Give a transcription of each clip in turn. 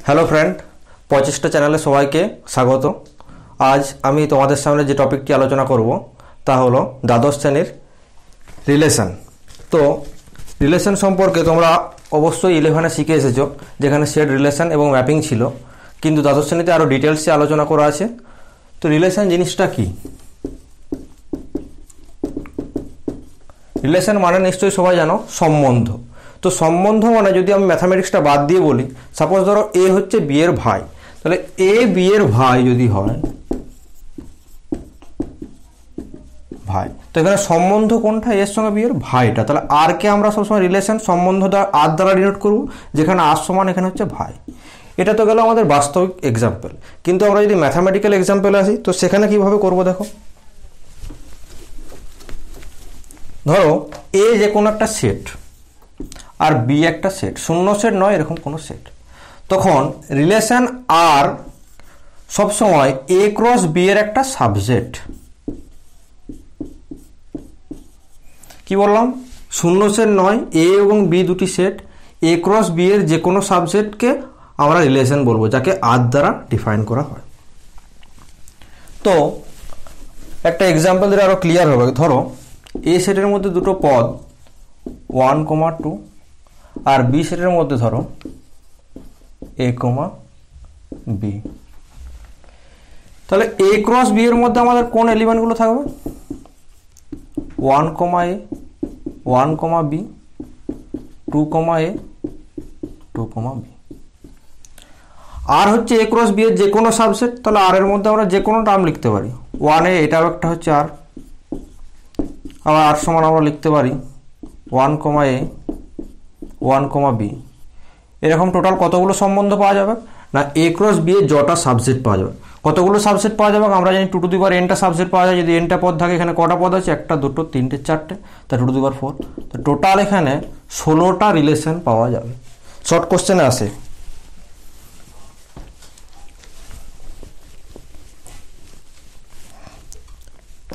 Hello friend, প্রচেষ্টা চ্যানেলে সবাইকে স্বাগত। আজ আমি তোমাদের সামনে যে টপিকটি আলোচনা করব তা হলো দ্বাদশ শ্রেণীর রিলেশন। তো রিলেশন সম্পর্কে তোমরা অবশ্যই 11-এ শিখে এসেছো, যেখানে সেট রিলেশন এবং ম্যাপিং ছিল, কিন্তু দ্বাদশ শ্রেণীতে আরও ডিটেলসে আলোচনা করা আছে। তো রিলেশন জিনিসটা কি? রিলেশন মানে নিশ্চয়ই সবাই জানো সম্বন্ধ। তো সম্বন্ধ মানে যদি আমি ম্যাথামেটিক্সটা বাদ দিয়ে বলি, সাপোজ ধরো এ হচ্ছে বি এর ভাই, তাহলে এ বি এর ভাই যদি হয় ভাই, তো এখানে সম্বন্ধ কোনটা? এর সঙ্গে বি এর ভাইটা। তাহলে আর কে আমরা সবসময় রিলেশন সম্বন্ধ আর দ্বারা ডিনোট করবো, যেখানে আর সমান এখানে হচ্ছে ভাই। এটা তো গেল আমাদের বাস্তবিক এক্সাম্পল। কিন্তু আমরা যদি ম্যাথামেটিক্যাল এক্সাম্পলে আসি, তো সেখানে কিভাবে করবো দেখো। ধরো এ যে কোনো একটা সেট আর বি একটা সেট, শূন্য সেট নয়, এরকম কোনো সেট, তখন রিলেশন আর সবসময় এ ক্রস বি এর একটা সাবসেট। কি বললাম? শূন্য সেট নয়, এ এবং বি দুটি সেট, এ ক্রস বি এর যে কোনো সাবসেটকে আমরা রিলেশন বলবো, যাকে আর দ্বারা ডিফাইন করা হয়। তো একটা এক্সাম্পল দিলে আরো ক্লিয়ার হবে। ধরো এ সেটের মধ্যে দুটো পদ 1, 2 আর বি সেটের মধ্যে ধরো a, b। তাহলে a ক্রস b এর মধ্যে আমাদের কোন এলিমেন্টগুলো থাকবে? 1, a, 1, b, 2, a, 2, b। আর হচ্ছে a ক্রস b এর যে কোনো সাবসেট, তাহলে আর এর মধ্যে আমরা যে কোনো টার্ম লিখতে পারি। 1a এটাও একটা হচ্ছে আর, আবার আর সমান আমরা লিখতে পারি 1, a, 1, b। এরকম টোটাল কতগুলো সম্বন্ধ পাওয়া যাবে না? এ ক্রস বি এর যটা সাবসেট পাওয়া যাবে। কতগুলো সাবসেট পাওয়া যাবে? আমরা জানি 2 টু দি পাওয়ার n টা সাবসেট পাওয়া যায়। যদি n টা পদ থাকে, এখানে কটা পদ আছে? 1, 2, 3, 4, তা 2 টু দি পাওয়ার 4। তো টোটাল এখানে 16টা রিলেশন পাওয়া যাবে। শর্ট কোশ্চেনে আসে।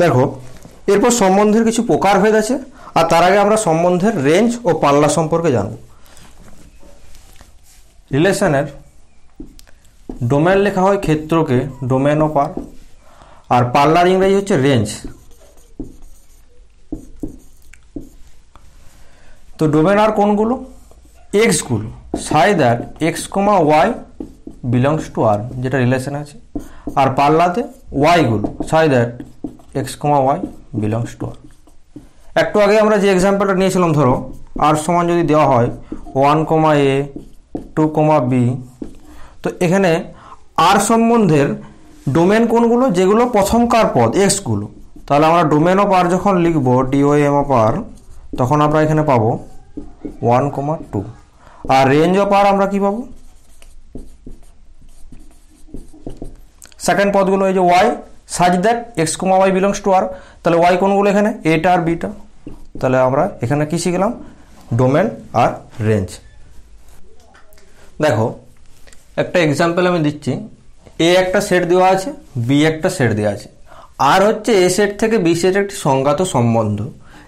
দেখো, এরপর সম্বন্ধের কিছু প্রকারভেদ আছে, আর তার আগে আমরা সম্বন্ধের রেঞ্জ ও পাল্লা সম্পর্কে জানব। রিলেশনের ডোমেন লেখা হয় ক্ষেত্রকে ডোমেন অফ আর, আর পাল্লার ইংরেজি হচ্ছে রেঞ্জ। তো ডোমেন আর কোনগুলো? এক্স গুলো, such that x, y belongs to R, যেটা রিলেশন আছে। আর পাল্লাতে ওয়াই গুলো, such that x, y belongs to R. একটু আগে আমরা যে এক্সাম্পলটা নিয়েছিলাম, ধরো আর সমান যদি দেওয়া হয় 1, a, 2, b, তো এখানে আর সম্বন্ধের ডোমেন কোনগুলো? যেগুলো প্রথমকার পদ এক্স গুলো। তাহলে আমরা ডোমেন অফ আর যখন লিখব DOM অফ আর, তখন আমরা এখানে পাবো 1, 2। আর রেঞ্জ অফ আর আমরা কি পাবো? সেকেন্ড পদগুলো এই যে y such that x, y belongs to R. তাহলে ওয়াই কোনগুলো? এখানে এটা আর বিটা। তাহলে আমরা এখানে কি শিখলাম? ডোমেন আর রেঞ্জ। দেখো একটা এক্সাম্পল আমি দিচ্ছি। এ একটা সেট দেওয়া আছে, বি একটা সেট দেওয়া আছে, আর হচ্ছে এ সেট থেকে বি সেটের একটি সংজ্ঞাত সম্বন্ধ,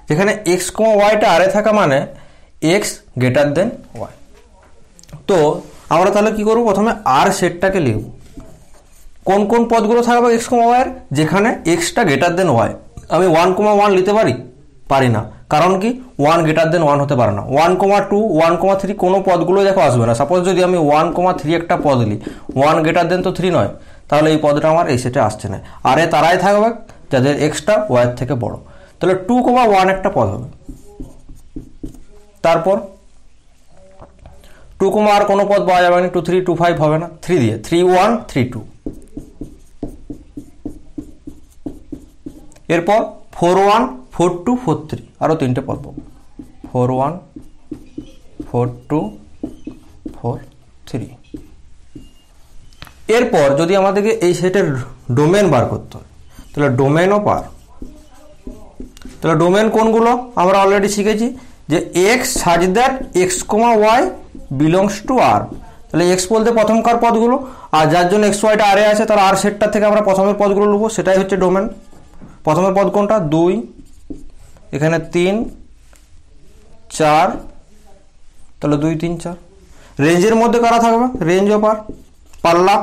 যেখানে এক্স, ওয়াইটা আরে থাকা মানে এক্স গ্রেটার দেন ওয়াই। তো আমরা তাহলে কি করব? প্রথমে আর সেটটাকে লিখব। কোন কোন পদগুলো থাকবে এক্স, ওয়াইয়ের? যেখানে এক্সটা গ্রেটার দেন ওয়াই। আমি 1, 1 নিতে পারি না। কারণ কি? 1 গ্রেটার দেন 1 হতে পারে না। 1, 2, 1, 3 কোনো পদগুলো দেখো আসবে না। সাপোজ যদি আমি 1, 3 একটা পদ নিই, 1 গ্রেটার দেন তো 3 নয়, তাহলে এই পদটা আমার এই সেটে আসছে না। আর এ তারাই থাকবে যাদের এক্সটা ওয়াইয়ের থেকে বড়। তাহলে 2, 1 একটা পদ হবে। তারপর 2, আর কোনো পদ পাওয়া যাবে না। 2, 3, 2, 5 হবে না। 3 দিয়ে 3, 1, 3, 2। এরপর 4, 1, 4, 2, 4, 3, আরো তিনটে পদ পাবো। 4, 1, 4, 2, 4, 3। এরপর যদি আমাদেরকে এই সেটের ডোমেন বার করতে হয়, তাহলে ডোমেন অফ আর। তাহলে ডোমেন কোনগুলো? আমরা অলরেডি শিখেছি যে x such that x, y belongs to R. তাহলে এক্স বলতে প্রথমকার পদগুলো, আর যার জন্য এক্স, ওয়াইটা আরে আছে, তাহলে আর সেটটা থেকে আমরা প্রথমের পদগুলো নেবো, সেটাই হচ্ছে ডোমেন। প্রথমের পদ কোনটা? 2, এখানে 3, 4, তাহলে 2, 3, 4। রেঞ্জের মধ্যে কারা থাকবে, রেঞ্জ অফ আর, পাল্লা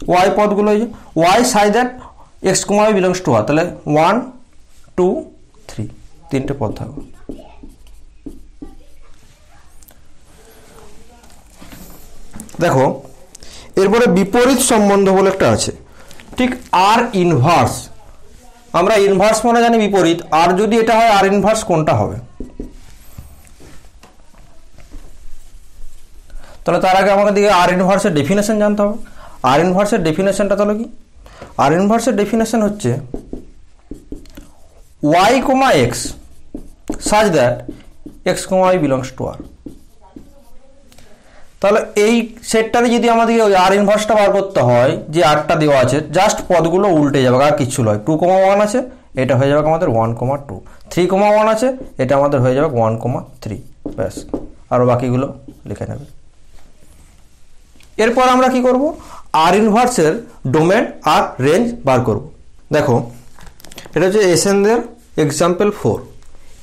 ওয়াই পদগুলো, এই যে y such that x comma y belongs to R, তাহলে 1 2 3 তিনটে পদ থাকবে। দেখো এরপরে বিপরীত সম্বন্ধ বলে একটা আছে, ঠিক আর ইনভার্স, আমরা ইনভার্স মানে জানি বিপরীত, আর যদি এটা হয় আর ইনভার্স কোনটা হবে? তাহলে তার আগে আমাকে দিকে আর ইনভার্সের ডেফিনেশন জানতে হবে। আর ইনভার্সের ডেফিনেশনটা তাহলে কি? আর ইনভার্সের ডেফিনেশন হচ্ছে y, x such that x, y belongs to r। তাহলে এই সেটটারে যদি আমাদেরকে ওই আর ইনভার্সটা বার করতে হয়, যে আরটা দেওয়া আছে, জাস্ট পদগুলো উল্টে যাবে, আর কিছু নয়। 2, 1 আছে, এটা হয়ে যাবে আমাদের 1, 2। 3, 1 আছে, এটা আমাদের হয়ে যাবে 1, 3। ব্যাস, আর বাকিগুলো লিখে নেবে। এরপর আমরা কি করব? আর ইনভার্সের ডোমেন আর রেঞ্জ বার করব। দেখো এটা হচ্ছে এসএনদের এক্সাম্পল 4।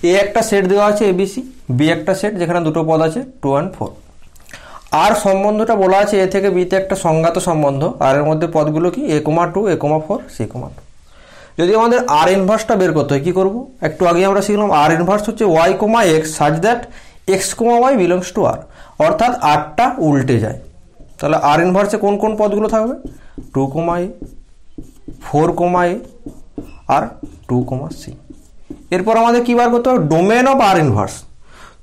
এ একটা সেট দেওয়া আছে এবিসি, বি একটা সেট যেখানে দুটো পদ আছে 2 and 4। আর সম্বন্ধটা বলা আছে এ থেকে বিতে একটা সংজ্ঞাত সম্বন্ধ, আর এর মধ্যে পদগুলো কি a, 2, a, 4, c, 2। যদি আমাদের আর ইনভার্সটা বের করতে হয় কি করব? একটু আগে আমরা শিখলাম আর ইনভার্স হচ্ছে y, x such that x, y belongs to r, অর্থাৎ আরটা উল্টে যায়। তাহলে আর ইনভার্সে কোন কোন পদগুলো থাকবে? 2, a, 4, a আর 2, c। এরপর আমাদের কি বার করতে হবে? Domain of R inverse.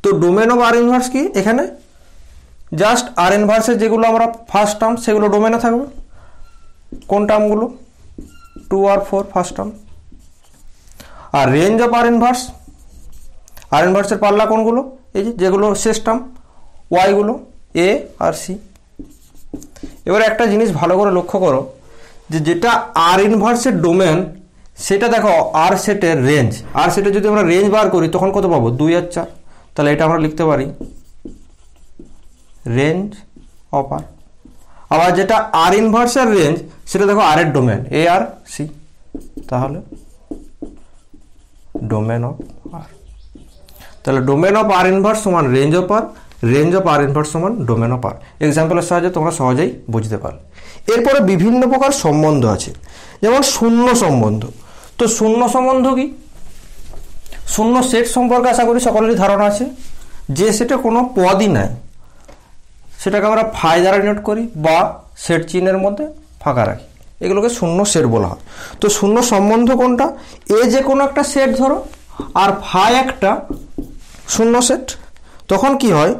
তো ডোমেন অফ আর ইনভার্স কি? এখানে জাস্ট আর ইনভার্সের যেগুলো আমরা ফার্স্ট টার্ম সেগুলো ডোমেনে থাকবে। কোন টার্মগুলো? 2 আর 4 ফার্স্ট টার্ম। আর রেঞ্জ অফ আর ইনভার্সের পাল্লা কোনগুলো? এই যেগুলো শেষ টার্ম ওয়াইগুলো, এ আর সি। এবার একটা জিনিস ভালো করে লক্ষ্য করো, যে যেটা আর ইনভার্সের ডোমেন সেটা দেখো আর সেটের রেঞ্জ। আর সেটের যদি আমরা রেঞ্জ বার করি তখন কত পাবো? 2 আর 4। তাহলে এটা আমরা লিখতে পারি রেঞ্জ অফ আর। আবার যেটা আর ইনভার্সের রেঞ্জ সেটা দেখো আর এর ডোমেন এ আর সি, তাহলে ডোমেন অফ আর। তাহলে ডোমেন অফ আর ইনভার্স সমান range of R, range of R inverse সমান ডোমেন অফ আর। এক্সাম্পলের সাহায্যে তোমরা সহজেই বুঝতে পারো। এরপরে বিভিন্ন প্রকার সম্বন্ধ আছে, যেমন শূন্য সম্বন্ধ। তো শূন্য সম্বন্ধ কি? শূন্য সেট সম্পর্কে আশা করি সকলেরই ধারণা আছে। যে সেটে কোনো পদই নাই সেটাকে আমরা ফাই দ্বারা নোট করি বা সেট চিহ্নের মধ্যে ফাঁকা রাখি, এগুলোকে শূন্য সেট বলা হয়। তো শূন্য সম্বন্ধ কোনটা? এ যে কোনো একটা সেট ধরো আর ফাই একটা শূন্য সেট, তখন কি হয়?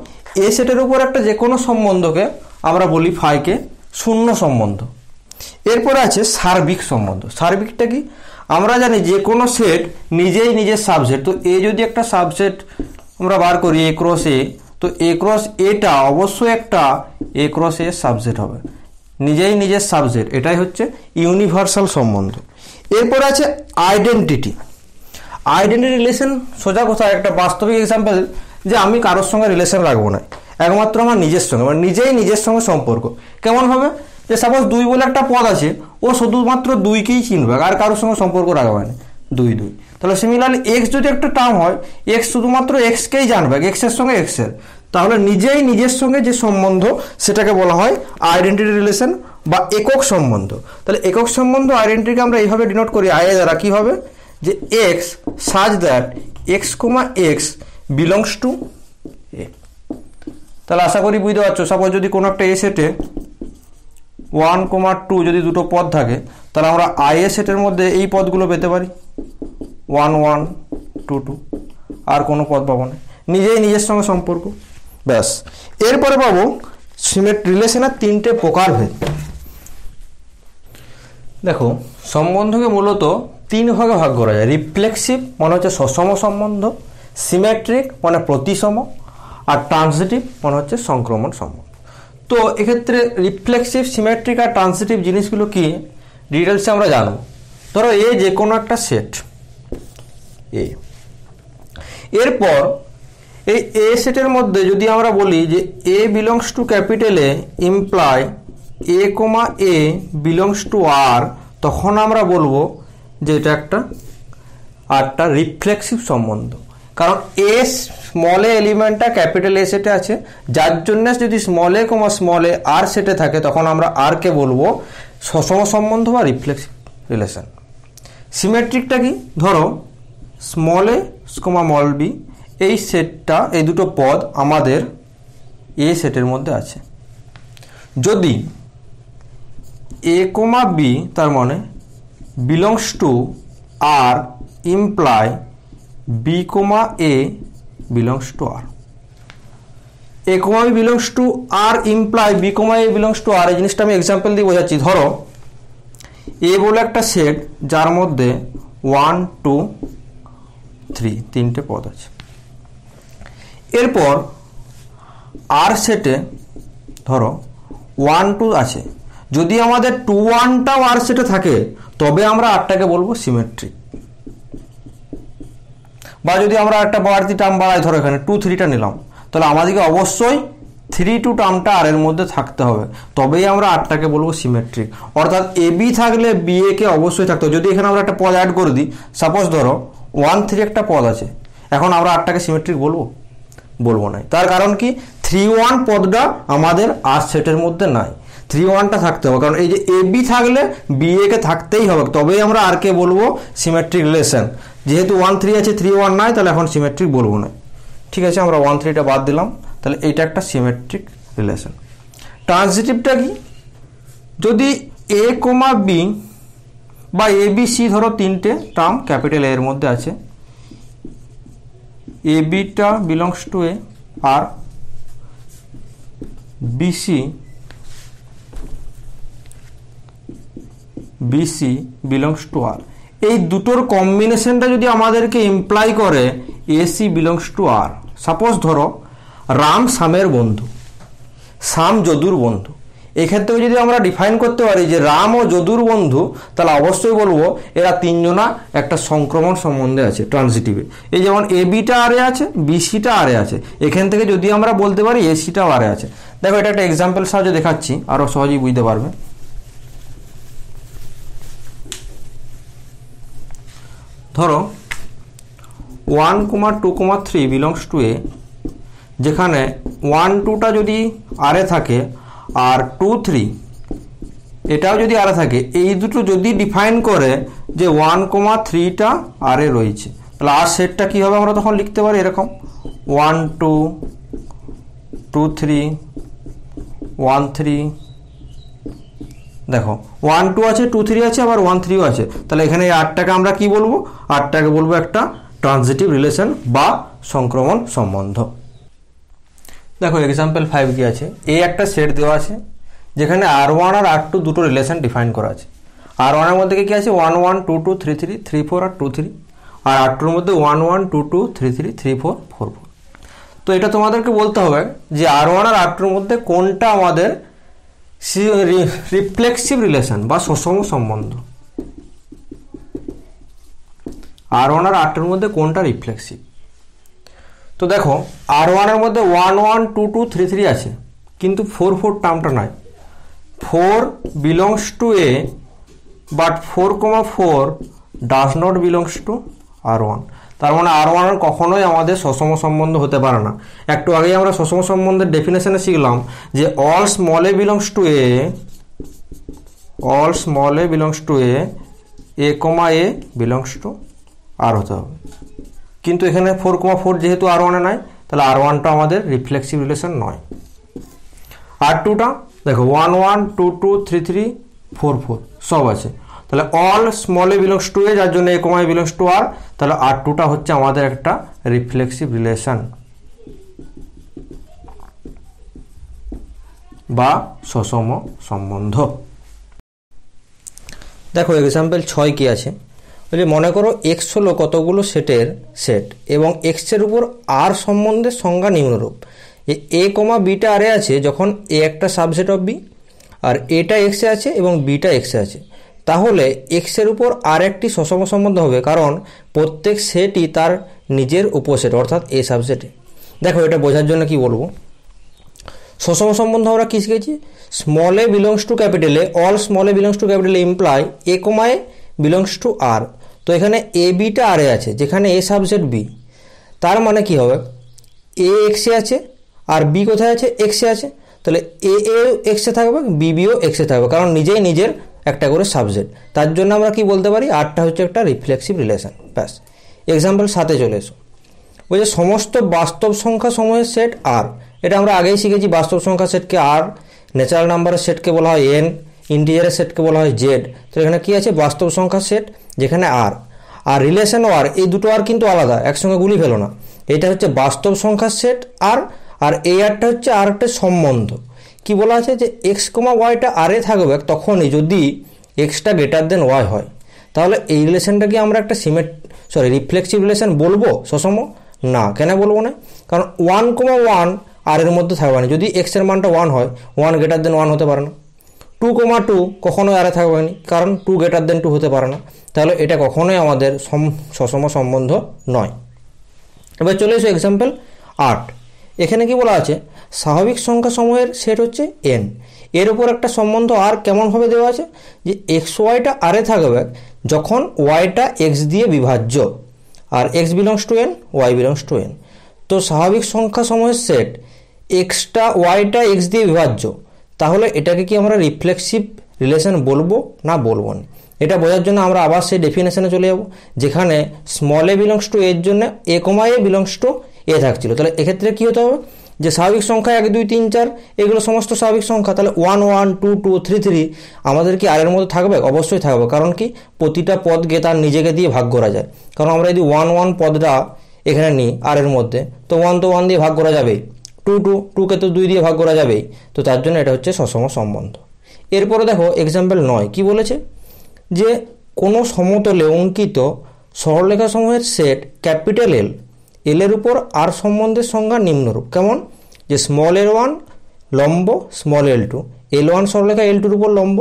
এ সেটের উপর একটা যে কোনো সম্বন্ধকে আমরা বলি ফাইকে শূন্য সম্বন্ধ। এরপরে আছে সার্বিক সম্বন্ধ। সার্বিকটা কি? আমরা জানি যে কোনো সেট নিজেই নিজের সাবসেট। তো এ যদি একটা সাবসেট আমরা বার করি এ ক্রস এ, তো এ ক্রস এটা অবশ্যই একটা এ ক্রস এ সাবসেট হবে, নিজেই নিজের সাবসেট। এটাই হচ্ছে ইউনিভার্সাল সম্বন্ধ। এরপর আছে আইডেন্টিটি। আইডেন্টিটি রিলেশন সোজা কথা, একটা বাস্তবিক এক্সাম্পল, যে আমি কারোর সঙ্গে রিলেশন রাখবো না, একমাত্র আমার নিজের সঙ্গে, মানে নিজেই নিজের সঙ্গে সম্পর্ক। কেমন হবে? যে সাপোজ 2 বলে একটা পদ আছে, ও শুধুমাত্র 2কেই চিনবে, আর কারোর সঙ্গে সম্পর্ক রাখবে না, 2। তাহলে সিমিলারলি এক্স যদি একটা টার্ম হয়, এক্স শুধুমাত্র এক্সকেই জানবে, এক্সের সঙ্গে এক্সের। তাহলে নিজেই নিজের সঙ্গে যে সম্বন্ধ সেটাকে বলা হয় আইডেন্টিটি রিলেশন বা একক সম্বন্ধ। তাহলে একক সম্বন্ধ আইডেন্টিটিকে আমরা এইভাবে ডিনোট করি আই দ্বারা। কি হবে? যে x such that x, x belongs to A. তাহলে আশা করি বুঝতে পারছো। সাপোজ যদি কোনো একটা এ সেটে 1, 2 যদি দুটো পদ থাকে, তাহলে আমরা আই এ সেটের মধ্যে এই পদগুলো পেতে পারি 1, 1, 2, 2, আর কোনো পদ পাবো না, নিজেই নিজের সঙ্গে সম্পর্ক। ব্যাস। এরপরে পাবো রিলেশনের 3টে প্রকারভেদ। দেখো সম্বন্ধকে মূলত 3 ভাগে ভাগ করা যায়। রিফ্লেক্সিভ মানে হচ্ছে সসম সম্বন্ধ, সিমেট্রিক মানে প্রতিসম, আর ট্রানজিটিভ মানে হচ্ছে সংক্রমণ সম্বন্ধ। তো এক্ষেত্রে রিফ্লেক্সিভ, সিমেট্রিক আর ট্রানজিটিভ জিনিসগুলো কি ডিটেলসে আমরা জানব। ধরো এ যে কোনো একটা সেট এ, এরপর এই এ সেটের মধ্যে যদি আমরা বলি যে A belongs to capital A imply A, A belongs to R, তখন আমরা বলবো যে এটা একটা রিফ্লেক্সিভ সম্বন্ধ। কারণ a small A এলিমেন্টটা capital A সেটে আছে, যার জন্য যদি স্মল এ কমা স্মল এ আর সেটে থাকে তখন আমরা আর কে বলবো সসম সম্বন্ধ বা রিফ্লেক্সিভ রিলেশন। সিমেট্রিকটা কি, ধরো স্মল এ কমা স্মল বি এই সেটটা, এই দুটো পদ আমাদের এ সেটের মধ্যে আছে। যদি এ কমা বি তার মানে belongs to R imply B comma A belongs to R, A comma B belongs to R imply B comma A belongs to R. এই জিনিসটা আমি এক্সাম্পল দিয়ে বোঝাচ্ছি। ধরো এ বলে একটা সেট যার মধ্যে 1 2 3 তিনটে পদ আছে। এরপর আর সেটে ধরো 1 2 আছে, যদি আমাদের 2 1টাও আর সেটে থাকে তবে আমরা আরটাকে বলবো সিমেট্রিক। বা যদি আমরা একটা বাড়তি টার্ম বাড়াই, ধরো এখানে 2 3টা নিলাম, তাহলে আমাদেরকে অবশ্যই 3 2 টার্মটা আর এর মধ্যে থাকতে হবে, তবেই আমরা আরটাকে বলবো সিমেট্রিক। অর্থাৎ এ বি থাকলে বি এ কে অবশ্যই থাকতে হবে। যদি এখানে আমরা একটা পদ অ্যাড করে দিই, সাপোজ ধরো 1 3 একটা পদ আছে, এখন আমরা আরটাকে সিমেট্রিক বলবো? বলবো না। তার কারণ কি, 3 1 পদটা আমাদের আর সেটের মধ্যে নাই, 3 1টা থাকতে হবে। কারণ এই যে এ বি থাকলে বি এ কে থাকতেই হবে, তবেই আমরা আর কে বলবো সিমেট্রিক রিলেশন। যেহেতু 1 3 আছে 3 1 নাই, তাহলে এখন সিমেট্রিক বলবো না। ঠিক আছে, আমরা 1 3টা বাদ দিলাম, তাহলে এইটা একটা সিমেট্রিক রিলেশন। ট্রানজিটিভটা কি, যদি এ কমা বি বা এ বি সি ধরো তিনটে টার্ম ক্যাপিটাল এর মধ্যে আছে, A beta belongs to A R BC belongs to R, এই দুটোর কম্বিনেশনটা যদি আমাদেরকে ইমপ্লাই করে AC belongs to R. Suppose ধরো রাম শ্যামের বন্ধু, শ্যাম যদুর বন্ধু। এক্ষেত্রে যদি আমরা ডিফাইন করতে পারি যে রাম ও যদুর বন্ধু, তাহলে অবশ্যই বলবো এরা তিনজনা একটা সংক্রমণ সম্বন্ধে আছে ট্রানজিটিভে। এই যেমন এ বিটা আরে আছে, বিসিটা আরে আছে, এখান থেকে যদি আমরা বলতে পারি এসিটাও আরে আছে। দেখো এটা একটা এক্সাম্পল সাহায্যে দেখাচ্ছি, আরো সহজেই বুঝতে পারবে। ধরো 1 2 3 বিলংস টু এ, যেখানে 1 2টা যদি আরে থাকে আর 2 3 এটাও যদি আরে থাকে, এই দুটো যদি ডিফাইন করে যে 1 3টা আরে রয়েছে, তাহলে আর সেটটা কি হবে আমরা তখন লিখতে পারি এরকম 1 2 2 3 1 3। দেখো 1 2 আছে, 2 3 আছে, আবার 1 3ও আছে, তাহলে এখানে এই আরটাকে আমরা কি বলবো? আরটাকে বলবো একটা ট্রানজিটিভ রিলেশন বা সংক্রমণ সম্বন্ধ। দেখো এক্সাম্পল 5 কি আছে, এই একটা সেট দেওয়া আছে যেখানে R1 আর R2 দুটো রিলেশন ডিফাইন করা আছে। R1 এর মধ্যে কি আছে 1 1 2 2 3 3 3 4 আর 2 3, আর R2 এর মধ্যে 1 1 2 2 3 3 3 4 4 4। তো এটা তোমাদেরকে বলতে হবে যে R1 আর R2 এর মধ্যে কোনটা আমাদের রিফ্লেক্সিভ রিলেশন বা সুষম সম্বন্ধ। R1 আর R2 এর মধ্যে কোনটা রিফ্লেক্সিভ। তো দেখো R1 এর মধ্যে 1 1 2 2 3 3 আছে, কিন্তু 4 4 টার্মটা নাই। 4 belongs to A, but 4 4 does not belongs two R1। তার মানে R1 এর কখনোই আমাদের সুষম সম্বন্ধ হতে পারে না। একটু আগেই আমরা সুষম সম্বন্ধের ডেফিনেশনে শিখলাম যে all small A belongs to A, all small A belongs to A, A comma A belongs to R হতে হবে। কিন্তু এখানে 4 4 যেহেতু R1 এ নাই, তাহলে R1টা আমাদের রিফ্লেক্সিভ রিলেশন নয়। R2টা দেখো 1 1 2 2 3 3 4 4 সব আছে, তাহলে all small A belongs to A, যার জন্য এ comma A belongs to R, তাহলে R2টা হচ্ছে আমাদের একটা রিফ্লেক্সিভ রিলেশন বা সুষম সম্বন্ধ। দেখো এক্সাম্পল 6 কি আছে, বলে মনে করো এক্স হলো কতগুলো সেটের সেট এবং এক্স এর উপর আর সম্বন্ধে সংজ্ঞা নিম্নরূপ। এ কমা বিটা আরে আছে যখন এ একটা সাবসেট অফ বি, আর এটা এক্সে আছে এবং বিটা এক্সে আছে, তাহলে এক্সের উপর আর একটি সুষম সম্বন্ধ হবে, কারণ প্রত্যেক সেটই তার নিজের উপসেট অর্থাৎ এ সাবসেটে। দেখো এটা বোঝার জন্য কি বলবো, সুষম সম্বন্ধ আমরা কি শিখেছি, small A belongs to capital A, all small A belongs to capital A imply A comma A belongs to R. তো এখানে এ বিটা আরে আছে যেখানে এ সাবসেট বি, তার মানে কি হবে এ এক্সে আছে আর বি কোথায় আছে, এক্সে আছে, তাহলে এ এক্সে থাকবে, বি বিও এক্সে থাকবে, কারণ নিজেই নিজের একটা করে সাবজেক্ট। তার জন্য আমরা কি বলতে পারি, আরটা হচ্ছে একটা রিফ্লেক্সিভ রিলেশন। ব্যাস। এক্সাম্পল 7 চলে এসো। বলছে সমস্ত বাস্তব সংখ্যা সমূহের সেট আর, এটা আমরা আগেই শিখেছি, বাস্তব সংখ্যা সেটকে আর, ন্যাচারাল নাম্বারের সেটকে বলা হয় এন, ইন্টিজারের সেটকে বলা হয় জেড। তো এখানে কি আছে, বাস্তব সংখ্যার সেট যেখানে আর, আর রিলেশন ও আর, এই দুটো আর কিন্তু আলাদা, একসঙ্গে গুলি ফেলো না। এটা হচ্ছে বাস্তব সংখ্যার সেট আর, আর এই আরটা হচ্ছে আর একটা সম্বন্ধ। কি বলা আছে যে এক্স কমা ওয়াইটা আরে থাকবে তখনই যদি এক্সটা গ্রেটার দেন ওয়াই হয়। তাহলে এই রিলেশনটাকে আমরা একটা রিফ্লেক্সিভ রিলেশন বলবো সসম? না। কেন বলবো না? কারণ 1 কমা 1 আর এর মধ্যে থাকবে না। যদি এক্স এর মানটা 1 হয়, 1 গ্রেটার দেন 1 হতে পারে না। 2 কমা 2 কখনোই আরে থাকবে না, কারণ 2 গ্রেটার দেন 2 হতে পারে না। তাহলে এটা কখনোই আমাদের সসম সম্বন্ধ নয়। এবার চলে এসো এক্সাম্পল 8। এখানে কি বলা আছে, স্বাভাবিক সংখ্যা সমূহের সেট হচ্ছে এন, এর উপর একটা সম্বন্ধ আর কেমনভাবে দেওয়া আছে যে এক্স ওয়াইটা আরে থাকবে যখন ওয়াইটা এক্স দিয়ে বিভাজ্য, আর x belongs to N, y belongs to N. তো স্বাভাবিক সংখ্যা সমূহের সেট এক্সটা ওয়াইটা এক্স দিয়ে বিভাজ্য, তাহলে এটাকে কি আমরা রিফ্লেক্সিভ রিলেশন বলবো না বলবো না? এটা বোঝার জন্য আমরা আবার সেই ডেফিনেশনে চলে যাব, যেখানে স্মল এ বিলংস টু এর জন্য এ কমা এ বিলংস টু এ থাকছিল। তাহলে এক্ষেত্রে কী হতে হবে, যে স্বাভাবিক সংখ্যা 1 2 3 4 এগুলো সমস্ত স্বাভাবিক সংখ্যা, তাহলে 1 1 2 2 3 3 আমাদের কি আর এর মধ্যে থাকবে? অবশ্যই থাকবে। কারণ কি, প্রতিটা পদকে তার নিজেকে দিয়ে ভাগ করা যায়। কারণ আমরা যদি 1 1 পদটা এখানে নিই আর এর মধ্যে, তো 1 তো 1 দিয়ে ভাগ করা যাবেই, 2 2 2কে তো 2 দিয়ে ভাগ করা যাবেই। তো তার জন্য এটা হচ্ছে সসম সম্বন্ধ। এরপরে দেখো এক্সাম্পল 9 কি বলেছে, যে কোনো সমতলে অঙ্কিত সরলরেখা সমূহের সেট ক্যাপিটাল এল, এলের উপর আর সম্বন্ধের সংজ্ঞা নিম্নরূপ। কেমন? যে স্মল এল 1 লম্ব স্মল এল 2, এল 1 সরলরেখা এল 2-র উপর লম্ব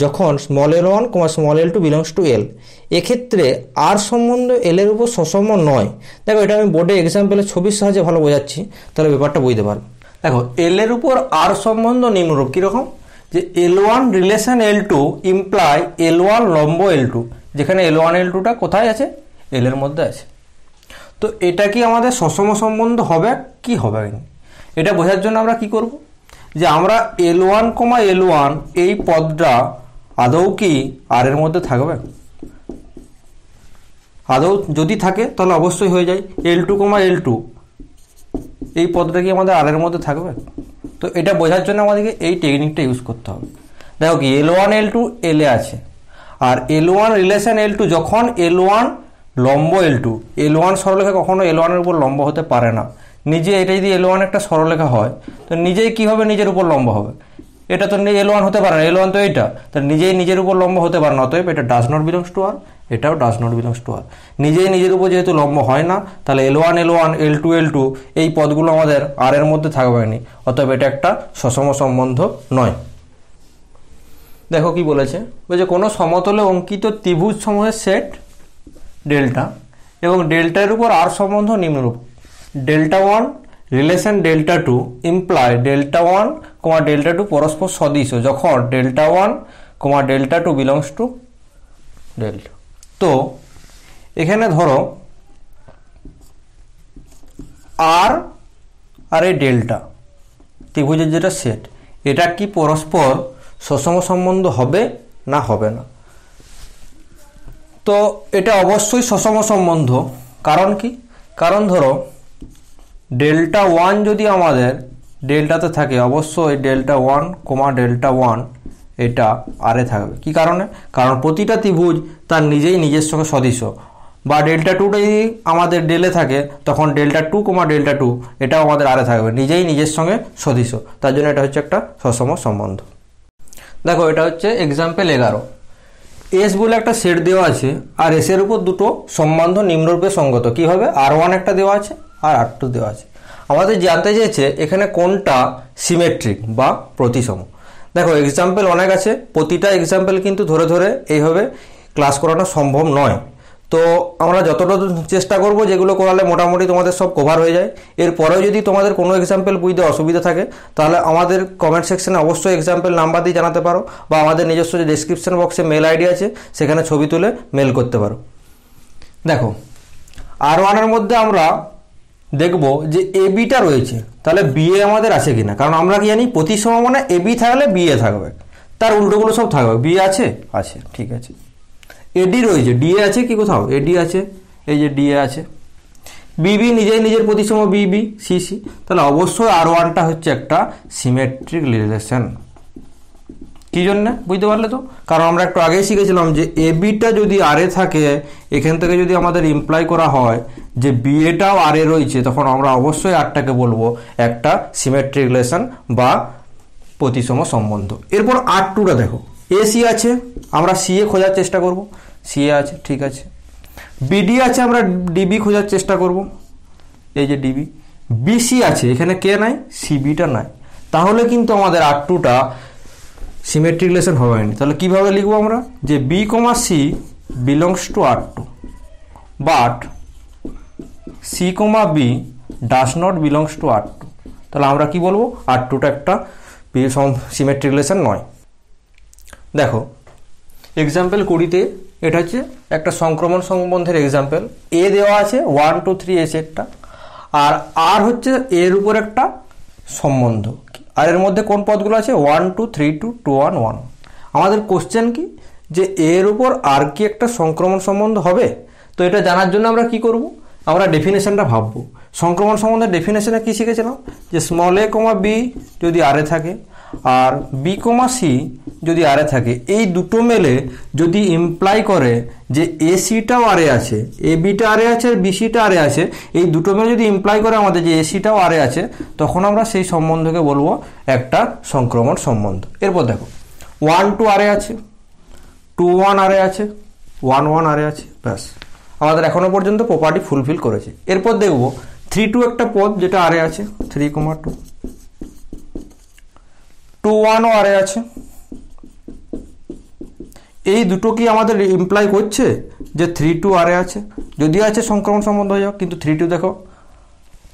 যখন small L 1 small L 2 belongs to L, এক্ষেত্রে আর সম্বন্ধ এলের উপর সসম নয়। দেখো এটা আমি বোর্ডে এক্সাম্পলের ছবির সাহায্যে ভালো বোঝাচ্ছি, তাহলে ব্যাপারটা বুঝতে পারবে। দেখো এলের উপর আর সম্বন্ধ নিম্নরূপ। কীরকম? যে L1 relation L2 imply L1 লম্ব L2, যেখানে L1 L2টা কোথায় আছে? এল এর মধ্যে আছে। তো এটা কি আমাদের সসম সম্বন্ধ হবে কি হবে না? এটা বোঝার জন্য আমরা কি করব, যে আমরা L1 L1 এই পদটা আদৌ কি আর এর মধ্যে থাকবে? আদৌ যদি থাকে তাহলে অবশ্যই হয়ে যায়। L2 L2 এই পদটা কি আমাদের আর এর মধ্যে থাকবে? তো এটা বোঝার জন্য আমাদেরকে এই টেকনিকটা ইউজ করতে হবে। দেখো কি L1 L2 এলে আছে, আর L1 রিলেশন L2 যখন L1 লম্ব L2, L1 সরলরেখা কখনো L1 এর উপর লম্ব হতে পারে না। নিজে এটা যদি L1 একটা সরলরেখা হয়, তো নিজেই কি হবে, নিজের উপর লম্ব হবে। এটা তো L1 হতে পারে না, L1 তো এইটা, তাহলে নিজেই নিজের উপর লম্ব হতে পারে না। অতএব এটা ডাজ নট বিলংস টু আর, এটাও ডাজ নট বিলংস টু আর। নিজেই নিজের উপর যেহেতু লম্ব হয় না, তাহলে L1 L1 L2 L2 এই পদগুলো আমাদের আর এর মধ্যে থাকবে না। অতএব এটা একটা সসম সম্বন্ধ নয়। দেখো কি বলেছে, বলছে কোনো সমতলে অঙ্কিত ত্রিভুজ সমূহের সেট ডেল্টা এবং ডেল্টার উপর আর সম্বন্ধ নিম্নরূপ। Delta 1 relation delta 2 imply delta 1 delta 2 পরস্পর সদৃশ যখন delta 1 delta 2 belongs to delta. তো এখানে ধরো আর আর এই ডেল্টা ত্রিভুজের যেটা সেট, এটা কি পরস্পর সসম সম্বন্ধ হবে না হবে না? তো এটা অবশ্যই সসম সম্বন্ধ। কারণ কি? কারণ ধরো ডেল্টা 1 যদি আমাদের ডেল্টাতে থাকে, অবশ্যই ডেল্টা 1 ডেল্টা 1 এটা আরে থাকবে। কি কারণে? কারণ প্রতিটা ত্রিভুজ তার নিজেই নিজের সঙ্গে সদৃশ। বা ডেল্টা 2টা যদি আমাদের ডেলে থাকে, তখন ডেল্টা 2 ডেল্টা 2 এটাও আমাদের আরে থাকবে, নিজেই নিজের সঙ্গে সদৃশ। তার জন্য এটা হচ্ছে একটা সসম সম্বন্ধ। দেখো এটা হচ্ছে এক্সাম্পল 11। এস বলে একটা সেট দেওয়া আছে, আর এস এর উপর দুটো সম্বন্ধ নিম্নরূপে সঙ্গত। কীভাবে? R1 একটা দেওয়া আছে আর R2 দেওয়া আছে। আমাদের জানতে চেয়েছে এখানে কোনটা সিমেট্রিক বা প্রতিসম। দেখো এক্সাম্পল অনেক আছে, প্রতিটা এক্সাম্পল কিন্তু ধরে ধরে এইভাবে ক্লাস করানো সম্ভব নয়। তো আমরা যতটা চেষ্টা করব যেগুলো করালে মোটামুটি তোমাদের সব কভার হয়ে যায়। এরপরেও যদি তোমাদের কোনো এক্সাম্পল বুঝতে অসুবিধা থাকে, তাহলে আমাদের কমেন্ট সেকশনে অবশ্যই এক্সাম্পল নাম্বার দিয়ে জানাতে পারো, বা আমাদের নিজস্ব যে ডেসক্রিপশন বক্সে মেল আইডি আছে সেখানে ছবি তুলে মেল করতে পারো। দেখো R1 এর মধ্যে আমরা দেখব যে এ বিটা রয়েছে, তাহলে বিএ আমাদের আছে কিনা, কারণ আমরা কি জানি প্রতিসম মানে এ বি থাকলে বিএ থাকবে, তার উল্টোগুলো সব থাকবে। বি আছে, আছে, ঠিক আছে। এডি রয়েছে, ডিএ আছে কি কোথাও, এডি আছে, এই যে ডিএ আছে। বিবি নিজেই নিজের প্রতিসম বিবি সিসি, তাহলে অবশ্যই আর ওয়ানটা হচ্ছে একটা সিমেট্রিক রিলেশন। কি জন্য বুঝতে পারলে তো, কারণ আমরা একটু আগেই শিখেছিলাম যে এ বিটা যদি আর এ থাকে, এখান থেকে যদি আমাদের ইমপ্লাই করা হয় যে বি এটাও আর এ রয়েছে, তখন আমরা অবশ্যই আরটাকে বলবো একটা সিমেট্রিক রিলেশন বা প্রতিসম সম্বন্ধ। এরপর আর টুটা দেখো, এ সি আছে, আমরা সি এ খোঁজার চেষ্টা করব, সি এ আছে, ঠিক আছে। বিডি আছে, আমরা ডিবি খোঁজার চেষ্টা করব, এই যে ডিবি। বিসি আছে, এখানে কে নাই, সিবিটা নাই, তাহলে কিন্তু আমাদের আর টুটা সিমেট্রিক রিলেশন হবে না। তাহলে কিভাবে লিখবো আমরা, যে B comma C belongs to R two, but C comma B does not belongs to R two. তাহলে আমরা কি বলবো, আর টুটা একটা সিমেট্রিক রিলেশন নয়। দেখো এক্সাম্পল 20-তে এটা হচ্ছে একটা সংক্রমণ সম্বন্ধের এক্সাম্পল। এ দেওয়া আছে 1 2 3 এ সেটটা, আর আর হচ্ছে এর উপর একটা সম্বন্ধ। আর এর মধ্যে কোন পদগুলো আছে, 1 2 3 2 2 1 1। আমাদের কোশ্চেন কি, যে এর উপর আর কি একটা সংক্রমণ সম্বন্ধ হবে। তো এটা জানার জন্য আমরা কি করব, আমরা ডেফিনেশনটা ভাববো। সংক্রমণ সম্বন্ধের ডেফিনেশনে কি শিখেছিলাম, যে স্মল এ কমা বি যদি আর এ থাকে আর বি কমা সি যদি আর এ থাকে, এই দুটো মেলে যদি ইমপ্লাই করে যে এ সিটাও আর এ আছে, এ বিটা আর এ আছে আর বি সিটা আর এ আছে, এই দুটো মেলে যদি ইমপ্লাই করে আমাদের যে এ সিটাও আর এ আছে, তখন আমরা সেই সম্বন্ধকে বলবো একটা সংক্রমণ সম্বন্ধ। এরপর দেখো 1 2 আর এ আছে, 2 1 আর এ আছে, 1 1 আর এ আছে, ব্যাস আমাদের এখনো পর্যন্ত প্রপার্টি ফুলফিল করেছে। এরপর দেখবো 3 2 একটা পদ যেটা আর এ আছে, 3 2 2 1 ও আর এ আছে। এই দুটো কি আমাদের ইমপ্লাই করছে যে 3 2 আর এ আছে, যদি আছে সংক্রমণ সম্বন্ধ হয়ে যাও, কিন্তু 3 2 দেখো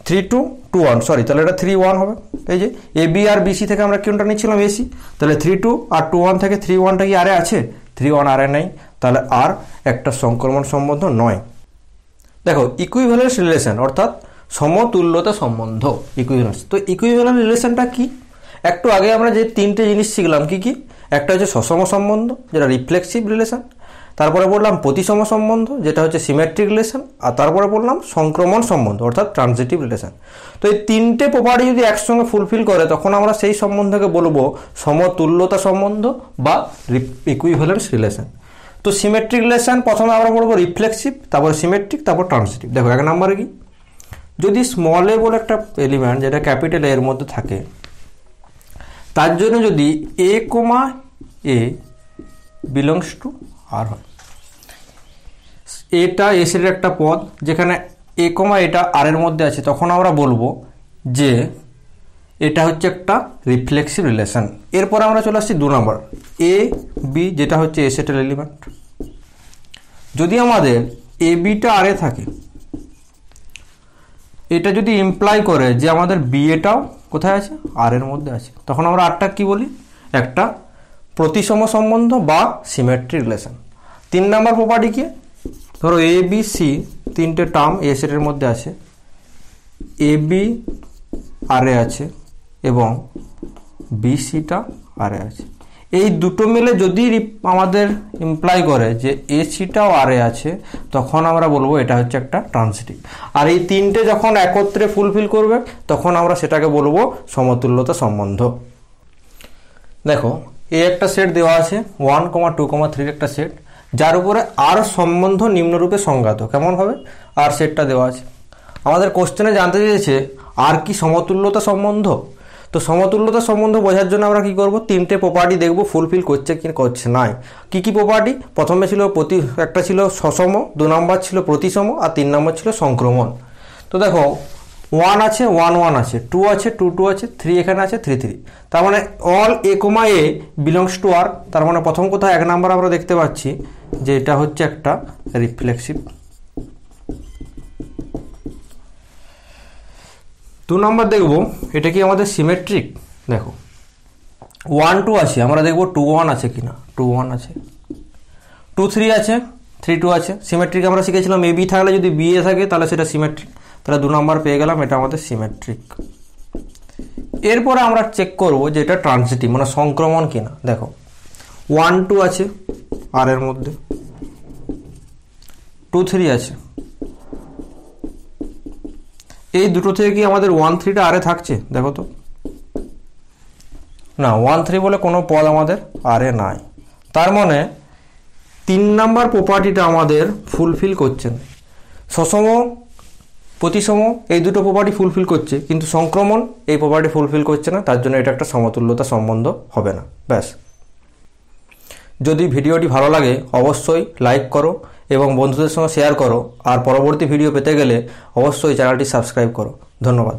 3 2 2 1, সরি, তাহলে এটা 3 1 হবে। এই যে এ বি আর বিসি থেকে আমরা কোনটা নিচ্ছিলাম, এসি, তাহলে 3 2 আর 2 1 থেকে 3 1টা কি আর এ আছে, 3 1 আর এ নেই, তাহলে আর একটা সংক্রমণ সম্বন্ধ নয়। দেখো ইকুইভ্যালেন্স রিলেশন অর্থাৎ সমতুল্যতা সম্বন্ধ, ইকুইভ্যালেন্স। তো ইকুইভ্যালেন্স রিলেশনটা কি, একটু আগে আমরা যে তিনটে জিনিস শিখলাম, কি কি, একটা হচ্ছে সসম সম্বন্ধ যেটা রিফ্লেক্সিভ রিলেশন, তারপরে বললাম প্রতিসম সম্বন্ধ যেটা হচ্ছে সিমেট্রিক রিলেশন, আর তারপরে বললাম সংক্রমণ সম্বন্ধ অর্থাৎ ট্রানজিটিভ রিলেশন। তো এই তিনটে প্রপার্টি যদি একসঙ্গে ফুলফিল করে, তখন আমরা সেই সম্বন্ধকে বলবো সমতুল্যতা সম্বন্ধ বা ইকুইভ্যালেন্স রিলেশন। তো সিমেট্রিক রিলেশন প্রথমে আমরা বলবো রিফ্লেক্সিভ, তারপর সিমেট্রিক, তারপর ট্রানজিটিভ। দেখো এক নম্বরে কি, যদি স্মল এ বলে একটা এলিমেন্ট যেটা ক্যাপিটাল এর মধ্যে থাকে, তার জন্য যদি এ কমা এ বিলংস টু আর হয়, এটা এসের একটা পদ যেখানে এ কমা এটা আর এর মধ্যে আছে, তখন আমরা বলবো যে এটা হচ্ছে একটা রিফ্লেক্সিভ রিলেশন। এরপর আমরা চলে আসছি 2 নম্বর, এ বি যেটা হচ্ছে এ সেটের এলিমেন্ট। যদি আমাদের এ বিটা আর এ থাকে, এটা যদি ইমপ্লাই করে যে আমাদের বি এটাও কোথায় আছে, আর এর মধ্যে আছে, তখন আমরা আরটা কি বলি, একটা প্রতিসম সম্বন্ধ বা সিমেট্রিক রিলেশন। 3 নম্বর প্রপার্টি কি, ধরো এ বি সি তিনটে টার্ম এ সেটের মধ্যে আছে, এ বি আর এ আছে এবং বি সিটা আর এ আছে, এই দুটো মিলে যদি আমাদের ইমপ্লাই করে যে এ সিটাও আর এ আছে, তখন আমরা বলবো এটা হচ্ছে একটা ট্রানজিটিভ। আর এই তিনটে যখন একত্রে ফুলফিল করবে, তখন আমরা সেটাকে বলবো সমতুল্যতা সম্বন্ধ। দেখো এ একটা সেট দেওয়া আছে 1 2 3 একটা সেট, যার উপরে আর সম্বন্ধ নিম্নরূপে সংজ্ঞাত। কেমন হবে, আর সেটটা দেওয়া আছে। আমাদের কোশ্চেনে জানতে চেয়েছে আর কি সমতুল্যতা সম্বন্ধ। তো সমতুল্যতা সম্বন্ধ বোঝার জন্য আমরা কি করব, তিনটে প্রপার্টি দেখব ফুলফিল করছে কি করছে নাই। কি কি প্রপার্টি, প্রথমে ছিল একটা ছিল সসম, 2 নম্বর ছিল প্রতিসম, আর 3 নম্বর ছিল সংক্রমণ। তো দেখো 1 আছে 1 1 আছে, 2 আছে 2 2 আছে, 3 এখানে আছে 3 3। তার মানে all A comma A belongs to R. তার মানে প্রথম কথা 1 নম্বর আমরা দেখতে পাচ্ছি যে এটা হচ্ছে একটা রিফ্লেক্সিভ। 2 নম্বর দেখব এটা কি আমাদের সিমেট্রিক। দেখো 1 2 আছে, আমরা দেখব 2 1 আছে কিনা, 2 1 আছে, 2 3 আছে, 3 2 আছে। সিমেট্রিক আমরা শিখেছিলাম এ বি থাকলে যদি বি এ থাকে তাহলে সেটা সিমেট্রিক, তাহলে 2 নাম্বার পেয়ে গেলাম, এটা আমাদের সিমেট্রিক। এরপরে আমরা চেক করব যে এটা ট্রানজিটিভ মানে সংক্রমণ কিনা। দেখো 1 2 আছে আর এর মধ্যে, 2 3 আছে, এই দুটো থেকে কি আমাদের 1 3টা আরে থাকছে? দেখো তো, না 1 3 বলে কোনো পদ আমাদের আরে নাই। তার মানে 3 নাম্বার প্রপার্টিটা আমাদের ফুলফিল করছে না। সসম প্রতিসম এই দুটো প্রপার্টি ফুলফিল করছে, কিন্তু সংক্রমণ এই প্রপার্টি ফুলফিল করছে না, তার জন্য এটা একটা সমতুল্যতা সম্বন্ধ হবে না। ব্যাস। যদি ভিডিওটি ভালো লাগে অবশ্যই লাইক করো এবং বন্ধুদের সঙ্গে শেয়ার করো, আর পরবর্তী ভিডিও পেতে গেলে অবশ্যই চ্যানেলটি সাবস্ক্রাইব করো। ধন্যবাদ।